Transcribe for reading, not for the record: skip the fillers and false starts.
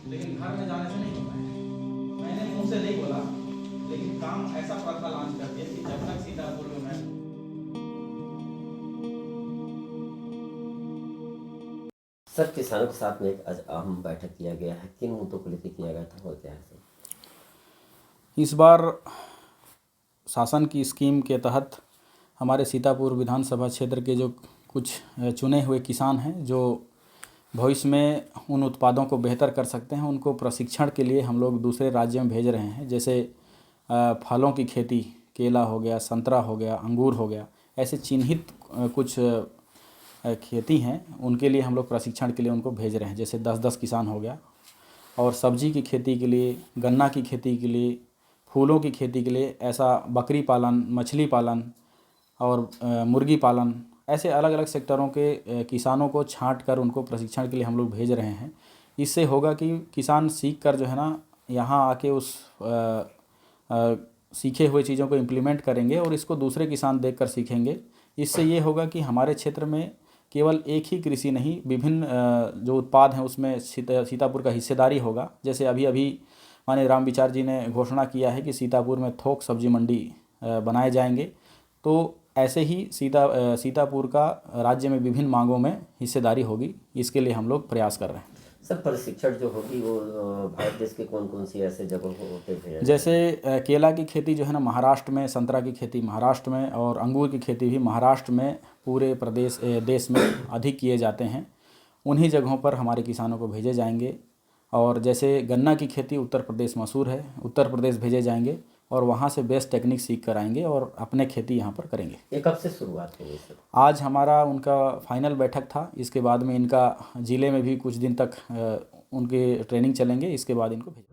लेकिन घर में जाने से नहीं होता है। मैंने मुंह से नहीं बोला, लेकिन काम ऐसा प्रथा लॉन्च कर दिया कि जब तक सीतापुर में मैं सर, किसानों के साथ में एक आज अहम बैठक किया गया है, किन मुद्दों को लेकर किया गया था और क्या है सर? इस बार शासन की स्कीम के तहत हमारे सीतापुर विधानसभा क्षेत्र के जो कुछ चुने हुए किसान हैं जो भविष्य में उन उत्पादों को बेहतर कर सकते हैं, उनको प्रशिक्षण के लिए हम लोग दूसरे राज्य में भेज रहे हैं। जैसे फलों की खेती, केला हो गया, संतरा हो गया, अंगूर हो गया, ऐसे चिन्हित कुछ खेती हैं, उनके लिए हम लोग प्रशिक्षण के लिए उनको भेज रहे हैं। जैसे 10-10 किसान हो गया, और सब्जी की खेती के लिए, गन्ना की खेती के लिए, फूलों की खेती के लिए, ऐसा बकरी पालन, मछली पालन और मुर्गी पालन, ऐसे अलग अलग सेक्टरों के किसानों को छांट कर उनको प्रशिक्षण के लिए हम लोग भेज रहे हैं। इससे होगा कि किसान सीख कर जो है ना यहाँ आके उस सीखे हुए चीज़ों को इम्प्लीमेंट करेंगे और इसको दूसरे किसान देखकर सीखेंगे। इससे ये होगा कि हमारे क्षेत्र में केवल एक ही कृषि नहीं, विभिन्न जो उत्पाद हैं उसमें सीतापुर का हिस्सेदारी होगा। जैसे अभी अभी माननीय राम विचार जी ने घोषणा किया है कि सीतापुर में थोक सब्जी मंडी बनाए जाएंगे, तो ऐसे ही सीतापुर का राज्य में विभिन्न मांगों में हिस्सेदारी होगी। इसके लिए हम लोग प्रयास कर रहे हैं। सर, प्रशिक्षण जो होगी वो भारत देश के कौन कौन सी ऐसे जगहों पे भेजा जैसे केला की खेती जो है ना महाराष्ट्र में, संतरा की खेती महाराष्ट्र में और अंगूर की खेती भी महाराष्ट्र में पूरे देश में अधिक किए जाते हैं। उन्हीं जगहों पर हमारे किसानों को भेजे जाएंगे। और जैसे गन्ना की खेती उत्तर प्रदेश मशहूर है, उत्तर प्रदेश भेजे जाएंगे और वहाँ से बेस्ट टेक्निक सीख कर आएंगे और अपने खेती यहाँ पर करेंगे। ये कब से शुरुआत होगी सर? आज हमारा उनका फाइनल बैठक था। इसके बाद में इनका ज़िले में भी कुछ दिन तक उनके ट्रेनिंग चलेंगे। इसके बाद इनको भेज